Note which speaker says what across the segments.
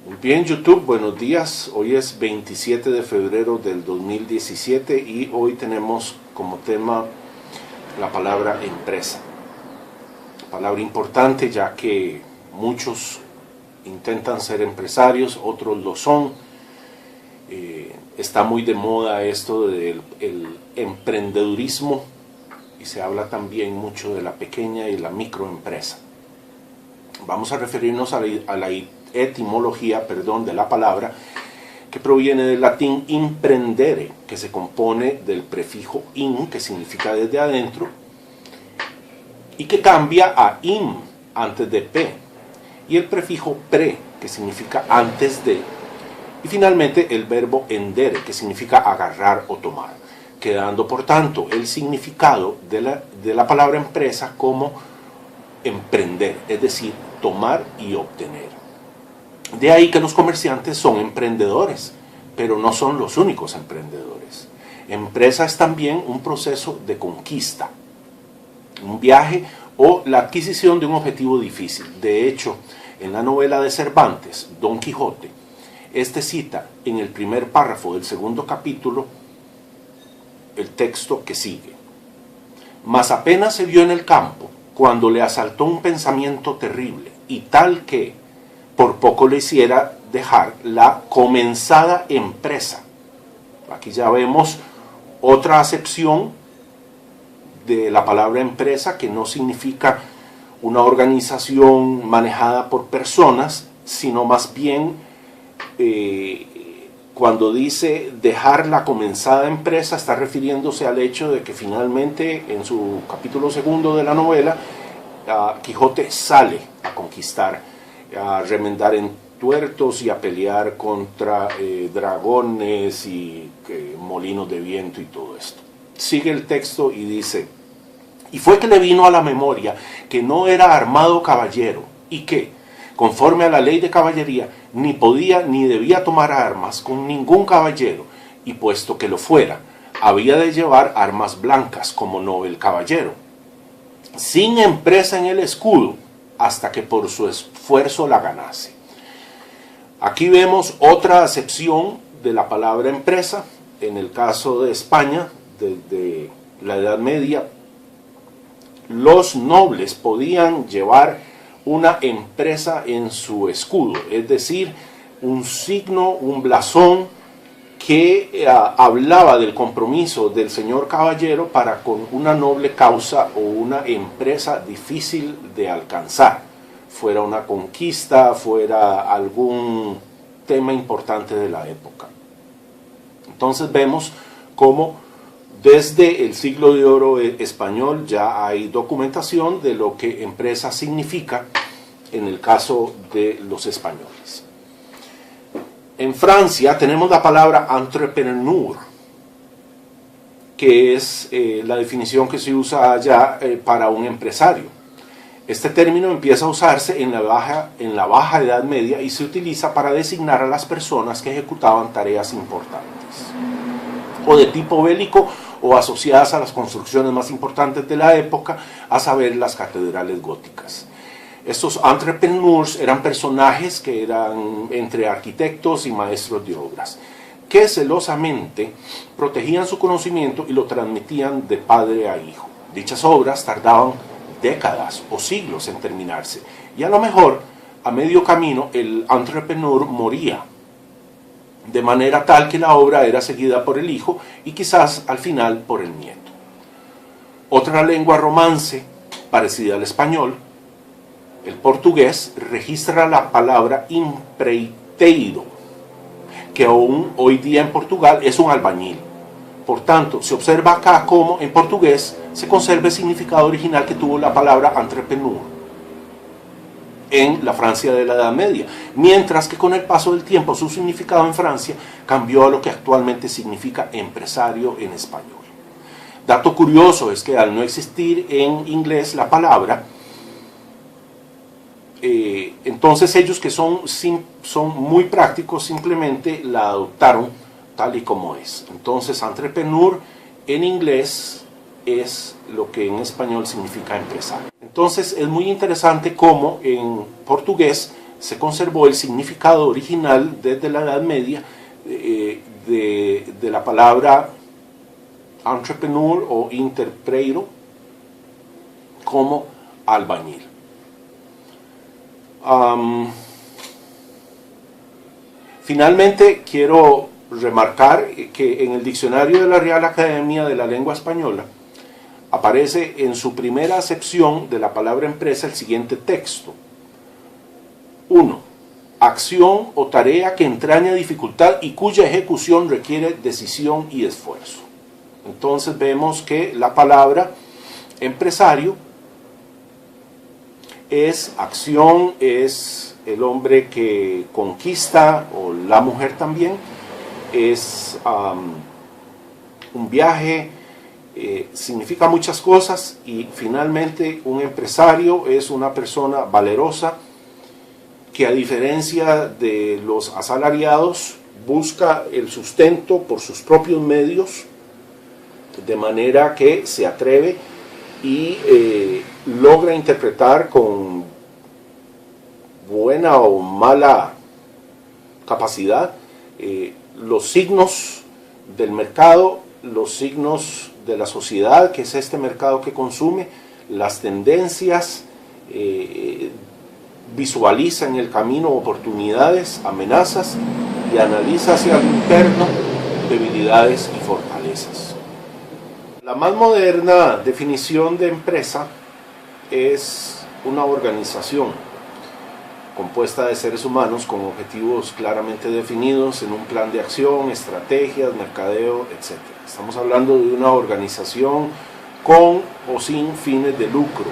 Speaker 1: Muy bien, YouTube, buenos días. Hoy es 27 de febrero del 2017 y hoy tenemos como tema la palabra empresa. Palabra importante ya que muchos intentan ser empresarios, otros lo son. Está muy de moda esto del emprendedurismo y se habla también mucho de la pequeña y la microempresa. Vamos a referirnos a la etimología, de la palabra, que proviene del latín imprendere, que se compone del prefijo in, que significa desde adentro, y que cambia a im, antes de p, y el prefijo pre, que significa antes de, y finalmente el verbo endere, que significa agarrar o tomar, quedando por tanto el significado de la palabra empresa como emprender, es decir, tomar y obtener. De ahí que los comerciantes son emprendedores, pero no son los únicos emprendedores. Empresa es también un proceso de conquista, un viaje o la adquisición de un objetivo difícil. De hecho, en la novela de Cervantes, Don Quijote, este cita en el primer párrafo del segundo capítulo el texto que sigue. Mas apenas se vio en el campo, cuando le asaltó un pensamiento terrible, y tal que por poco le hiciera dejar la comenzada empresa. Aquí ya vemos otra acepción de la palabra empresa, que no significa una organización manejada por personas, sino más bien cuando dice dejar la comenzada empresa, está refiriéndose al hecho de que finalmente en su capítulo segundo de la novela, Quijote sale a conquistar, a remendar entuertos y a pelear contra dragones y molinos de viento y todo esto. Sigue el texto y dice: y fue que le vino a la memoria que no era armado caballero y que, conforme a la ley de caballería, ni podía ni debía tomar armas con ningún caballero, y puesto que lo fuera, había de llevar armas blancas como no el caballero, sin empresa en el escudo, hasta que por su esfuerzo la ganase. Aquí vemos otra acepción de la palabra empresa. En el caso de España, desde la Edad Media, los nobles podían llevar una empresa en su escudo, es decir, un signo, un blasón que hablaba del compromiso del señor caballero para con una noble causa o una empresa difícil de alcanzar, fuera una conquista, fuera algún tema importante de la época. Entonces vemos cómo desde el siglo de oro español ya hay documentación de lo que empresa significa en el caso de los españoles. En Francia tenemos la palabra entrepreneur, que es la definición que se usa allá para un empresario. Este término empieza a usarse en la baja Edad Media y se utiliza para designar a las personas que ejecutaban tareas importantes, o de tipo bélico o asociadas a las construcciones más importantes de la época, a saber, las catedrales góticas. Estos entrepreneurs eran personajes que eran entre arquitectos y maestros de obras, que celosamente protegían su conocimiento y lo transmitían de padre a hijo. Dichas obras tardaban décadas o siglos en terminarse, y a lo mejor a medio camino el entrepreneur moría, de manera tal que la obra era seguida por el hijo y quizás al final por el nieto. Otra lengua romance parecida al español, el portugués, registra la palabra empreiteiro, que aún hoy día en Portugal es un albañil. Por tanto, se observa acá cómo en portugués se conserva el significado original que tuvo la palabra entrepreneur en la Francia de la Edad Media, mientras que con el paso del tiempo su significado en Francia cambió a lo que actualmente significa empresario en español. Dato curioso es que al no existir en inglés la palabra, entonces ellos, que son muy prácticos, simplemente la adoptaron tal y como es. Entonces entrepreneur en inglés es lo que en español significa empresario. Entonces es muy interesante cómo en portugués se conservó el significado original desde la Edad Media de la palabra entrepreneur o interpreiro como albañil. Finalmente quiero remarcar que en el diccionario de la Real Academia de la Lengua Española aparece en su primera acepción de la palabra empresa el siguiente texto. 1. Acción o tarea que entraña dificultad y cuya ejecución requiere decisión y esfuerzo. Entonces vemos que la palabra empresario es acción, es el hombre que conquista, o la mujer también, es un viaje, significa muchas cosas, y finalmente un empresario es una persona valerosa que, a diferencia de los asalariados, busca el sustento por sus propios medios, de manera que se atreve y logra interpretar con buena o mala capacidad los signos del mercado, los signos de la sociedad, que es este mercado que consume, las tendencias, visualiza en el camino oportunidades, amenazas, y analiza hacia lo interno debilidades y fortalezas. La más moderna definición de empresa es una organización compuesta de seres humanos con objetivos claramente definidos en un plan de acción, estrategias, mercadeo, etc. Estamos hablando de una organización con o sin fines de lucro,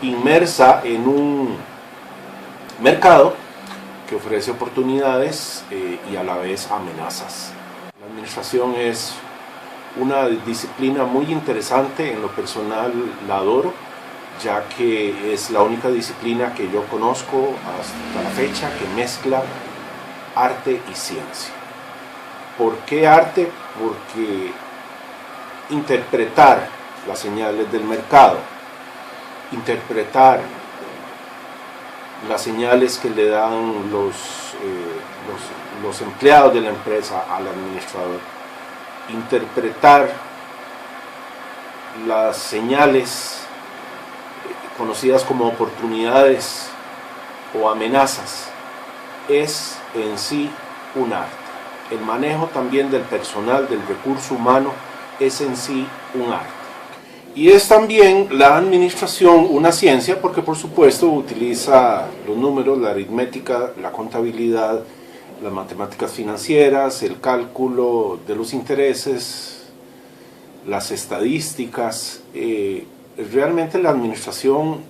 Speaker 1: inmersa en un mercado que ofrece oportunidades y a la vez amenazas. La administración es una disciplina muy interesante, en lo personal la adoro, ya que es la única disciplina que yo conozco hasta la fecha que mezcla arte y ciencia. ¿Por qué arte? Porque interpretar las señales del mercado, interpretar las señales que le dan los empleados de la empresa al administrador, interpretar las señales conocidas como oportunidades o amenazas, es en sí un arte. El manejo también del personal, del recurso humano, es en sí un arte. Y es también la administración una ciencia, porque por supuesto utiliza los números, la aritmética, la contabilidad, las matemáticas financieras, el cálculo de los intereses, las estadísticas. Realmente la administración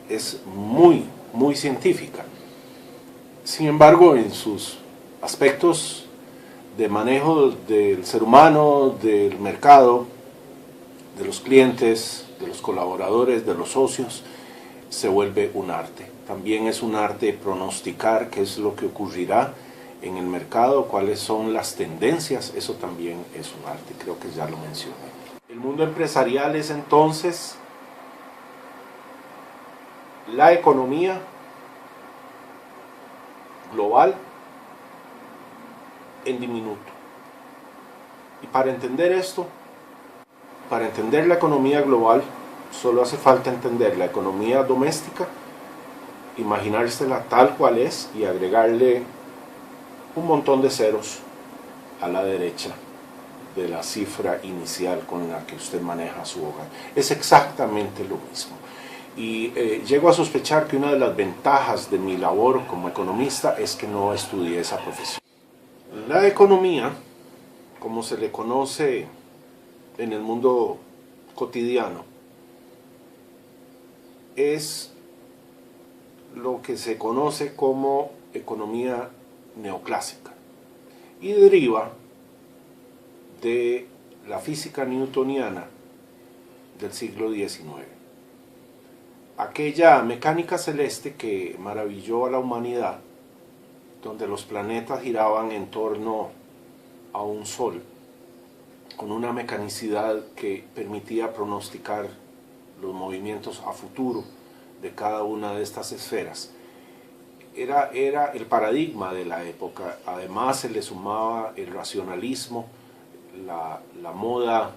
Speaker 1: es muy científica. Sin embargo, en sus aspectos de manejo del ser humano, del mercado, de los clientes, de los colaboradores, de los socios, se vuelve un arte. También es un arte pronosticar qué es lo que ocurrirá en el mercado, cuáles son las tendencias, eso también es un arte, creo que ya lo mencioné. El mundo empresarial es entonces la economía global en diminuto. Y para entender esto, para entender la economía global, solo hace falta entender la economía doméstica, imaginársela tal cual es y agregarle un montón de ceros a la derecha de la cifra inicial con la que usted maneja su hogar. Es exactamente lo mismo. Y llego a sospechar que una de las ventajas de mi labor como economista es que no estudié esa profesión. La economía, como se le conoce en el mundo cotidiano, es lo que se conoce como economía neoclásica y deriva de la física newtoniana del siglo XIX. Aquella mecánica celeste que maravilló a la humanidad, donde los planetas giraban en torno a un sol, con una mecanicidad que permitía pronosticar los movimientos a futuro de cada una de estas esferas. era el paradigma de la época. Además se le sumaba el racionalismo, la moda,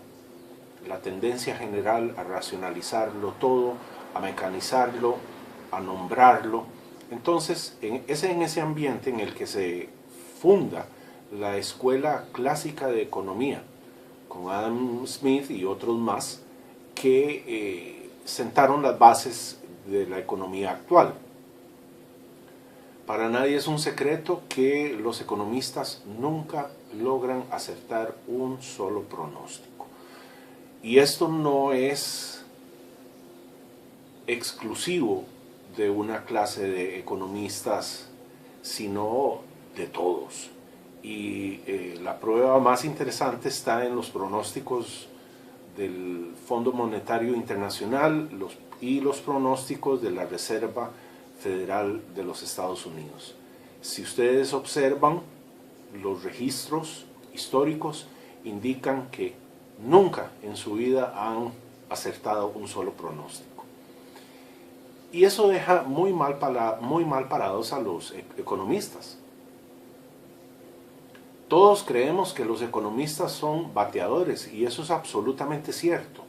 Speaker 1: la tendencia general a racionalizarlo todo, a mecanizarlo, a nombrarlo. Entonces, es en ese ambiente en el que se funda la Escuela Clásica de Economía, con Adam Smith y otros más, que sentaron las bases de la economía actual. Para nadie es un secreto que los economistas nunca logran acertar un solo pronóstico. Y esto no es exclusivo de una clase de economistas, sino de todos. Y la prueba más interesante está en los pronósticos del Fondo Monetario Internacional y los pronósticos de la Reserva Federal de los Estados Unidos. Si ustedes observan, los registros históricos indican que nunca en su vida han acertado un solo pronóstico. Y eso deja muy mal parados a los economistas. Todos creemos que los economistas son bateadores, y eso es absolutamente cierto.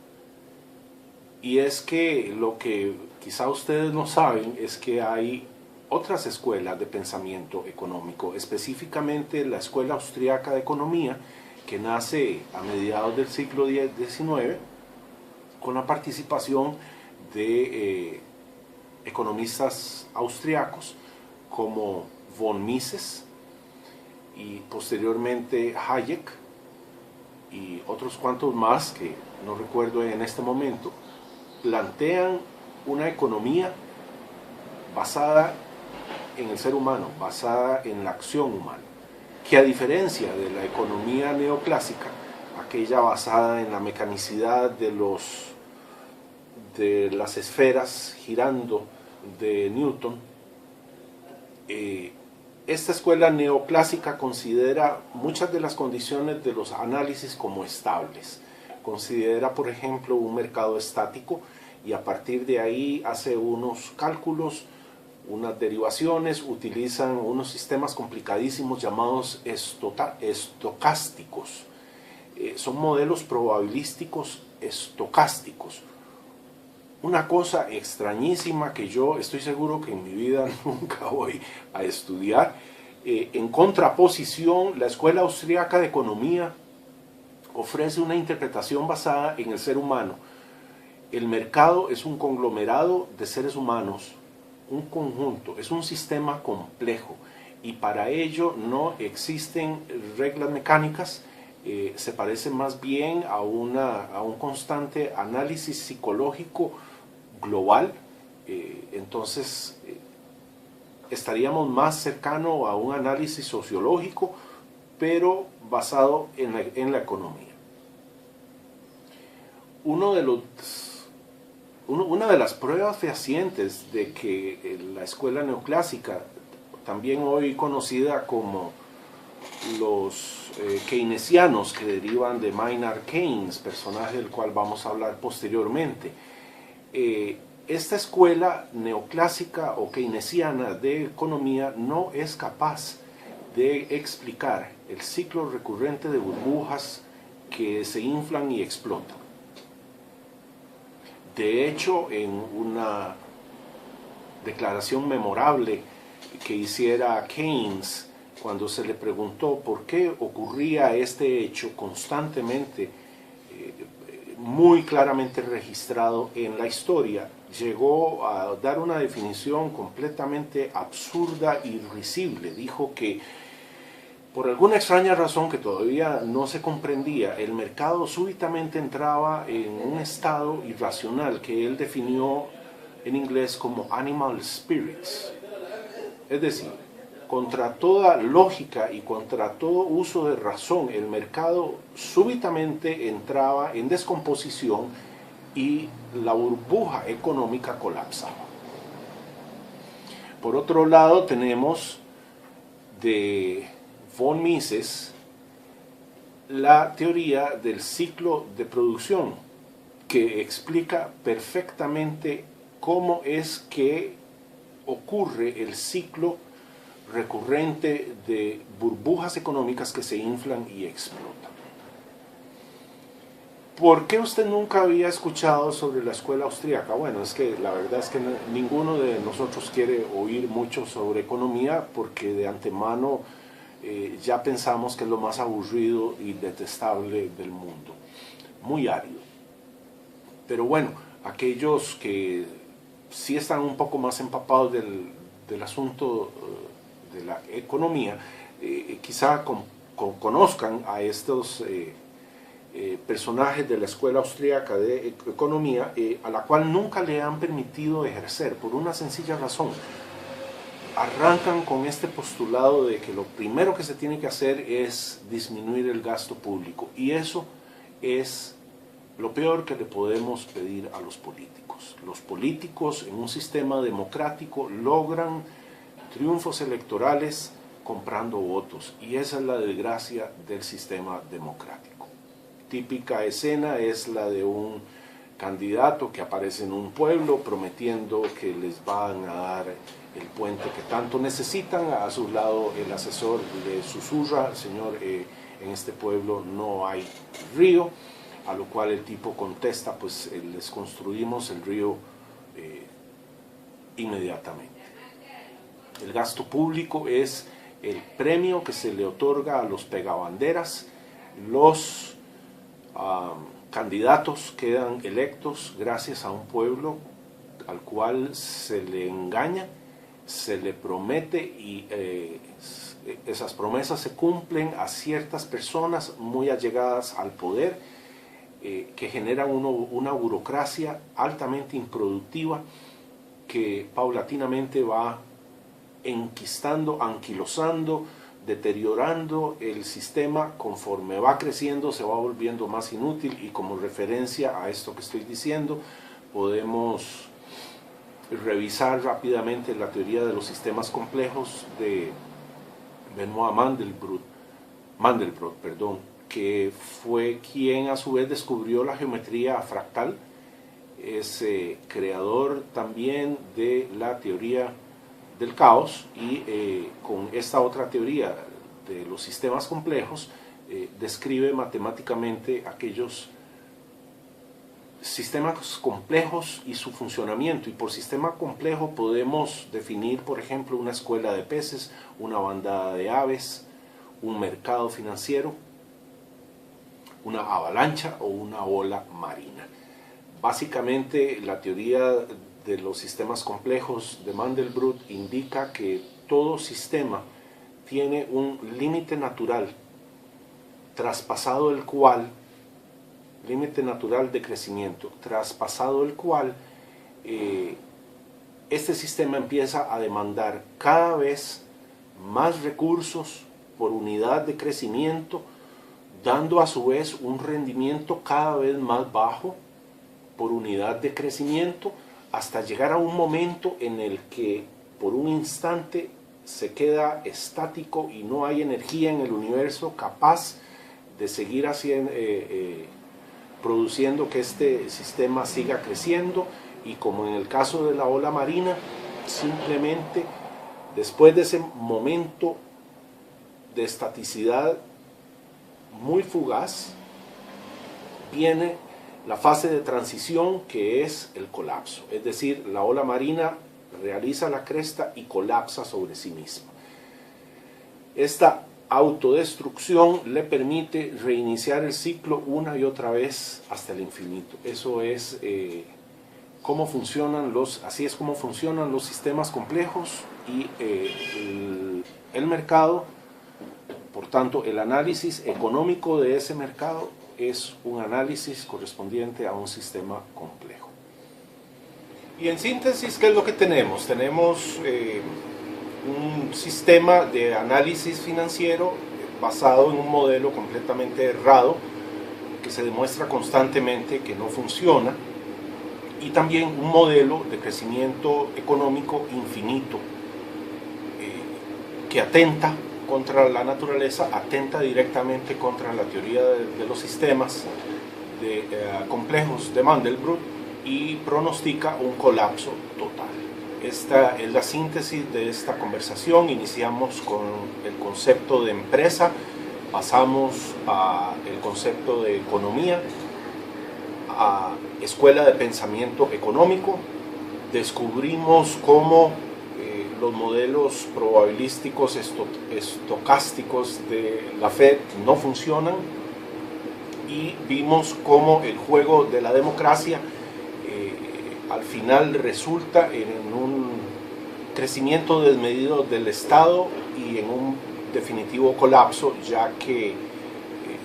Speaker 1: Y es que lo que quizá ustedes no saben es que hay otras escuelas de pensamiento económico, específicamente la Escuela Austriaca de Economía, que nace a mediados del siglo XIX con la participación de economistas austriacos como von Mises y posteriormente Hayek y otros cuantos más que no recuerdo en este momento. Plantean una economía basada en el ser humano, basada en la acción humana, que a diferencia de la economía neoclásica, aquella basada en la mecanicidad de las esferas girando de Newton, esta escuela neoclásica considera muchas de las condiciones de los análisis como estables. Considera, por ejemplo, un mercado estático y a partir de ahí hace unos cálculos, unas derivaciones, utilizan unos sistemas complicadísimos llamados estocásticos. Son modelos probabilísticos estocásticos. Una cosa extrañísima que yo estoy seguro que en mi vida nunca voy a estudiar. En contraposición, la Escuela Austriaca de Economía ofrece una interpretación basada en el ser humano. El mercado es un conglomerado de seres humanos, un conjunto, es un sistema complejo y para ello no existen reglas mecánicas, se parece más bien a un constante análisis psicológico global. Entonces estaríamos más cercano a un análisis sociológico, pero basado en la economía. Una de las pruebas fehacientes de que la escuela neoclásica, también hoy conocida como los keynesianos, que derivan de Maynard Keynes, personaje del cual vamos a hablar posteriormente, esta escuela neoclásica o keynesiana de economía no es capaz de explicar el ciclo recurrente de burbujas que se inflan y explotan. De hecho, en una declaración memorable que hiciera Keynes, cuando se le preguntó por qué ocurría este hecho constantemente, muy claramente registrado en la historia, llegó a dar una definición completamente absurda y risible. Dijo que por alguna extraña razón que todavía no se comprendía, el mercado súbitamente entraba en un estado irracional que él definió en inglés como animal spirits. Es decir, contra toda lógica y contra todo uso de razón, el mercado súbitamente entraba en descomposición y la burbuja económica colapsaba. Por otro lado, tenemos de von Mises la teoría del ciclo de producción, que explica perfectamente cómo es que ocurre el ciclo recurrente de burbujas económicas que se inflan y explotan. ¿Por qué usted nunca había escuchado sobre la escuela austríaca? Bueno, es que la verdad es que ninguno de nosotros quiere oír mucho sobre economía porque de antemano ya pensamos que es lo más aburrido y detestable del mundo. Muy árido. Pero bueno, aquellos que sí están un poco más empapados del asunto de la economía, quizá conozcan a estos personajes de la escuela austríaca de economía, a la cual nunca le han permitido ejercer, por una sencilla razón. Arrancan con este postulado de que lo primero que se tiene que hacer es disminuir el gasto público, y eso es lo peor que le podemos pedir a los políticos. Los políticos en un sistema democrático logran triunfos electorales comprando votos, y esa es la desgracia del sistema democrático. Típica escena es la de un candidato que aparece en un pueblo prometiendo que les van a dar el puente que tanto necesitan. A su lado el asesor le susurra: señor, en este pueblo no hay río, a lo cual el tipo contesta: pues les construimos el río inmediatamente. El gasto público es el premio que se le otorga a los pegabanderas. Los candidatos quedan electos gracias a un pueblo al cual se le engaña, se le promete, y esas promesas se cumplen a ciertas personas muy allegadas al poder, que generan una burocracia altamente improductiva que paulatinamente va enquistando, anquilosando, deteriorando el sistema. Conforme va creciendo se va volviendo más inútil, y como referencia a esto que estoy diciendo podemos revisar rápidamente la teoría de los sistemas complejos de Benoit Mandelbrot, que fue quien a su vez descubrió la geometría fractal. Es creador también de la teoría del caos, y con esta otra teoría de los sistemas complejos describe matemáticamente aquellos sistemas complejos y su funcionamiento. Y por sistema complejo podemos definir, por ejemplo, una escuela de peces, una bandada de aves, un mercado financiero, una avalancha o una ola marina. Básicamente, la teoría de los sistemas complejos de Mandelbrot indica que todo sistema tiene un límite natural, traspasado el cual, límite natural de crecimiento, traspasado el cual este sistema empieza a demandar cada vez más recursos por unidad de crecimiento, dando a su vez un rendimiento cada vez más bajo por unidad de crecimiento, hasta llegar a un momento en el que por un instante se queda estático y no hay energía en el universo capaz de seguir produciendo que este sistema siga creciendo. Y como en el caso de la ola marina, simplemente después de ese momento de estaticidad muy fugaz, viene la fase de transición, que es el colapso. Es decir, la ola marina realiza la cresta y colapsa sobre sí misma. Esta autodestrucción le permite reiniciar el ciclo una y otra vez hasta el infinito. Eso es así es como funcionan los sistemas complejos y el mercado. Por tanto, el análisis económico de ese mercado es un análisis correspondiente a un sistema complejo. Y en síntesis, ¿qué es lo que tenemos? Tenemos un sistema de análisis financiero basado en un modelo completamente errado, que se demuestra constantemente que no funciona, y también un modelo de crecimiento económico infinito, que atenta contra la naturaleza, atenta directamente contra la teoría de los sistemas complejos de Mandelbrot, y pronostica un colapso total. Esta es la síntesis de esta conversación. Iniciamos con el concepto de empresa, pasamos al concepto de economía, a escuela de pensamiento económico, descubrimos cómo los modelos probabilísticos estocásticos de la Fed no funcionan, y vimos cómo el juego de la democracia al final resulta en un crecimiento desmedido del Estado y en un definitivo colapso, ya que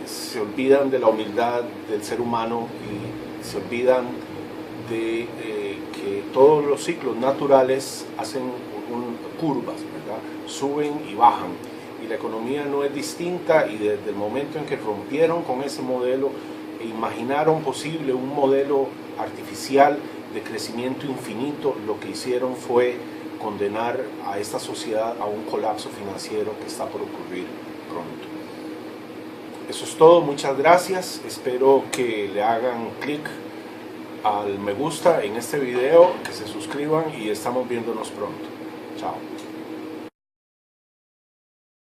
Speaker 1: se olvidan de la humildad del ser humano y se olvidan de que todos los ciclos naturales hacen curvas, ¿verdad? Suben y bajan, y la economía no es distinta, y desde el momento en que rompieron con ese modelo e imaginaron posible un modelo artificial de crecimiento infinito, lo que hicieron fue condenar a esta sociedad a un colapso financiero que está por ocurrir pronto. Eso es todo, muchas gracias, espero que le hagan clic al me gusta en este video, que se suscriban y estamos viéndonos pronto. Chao.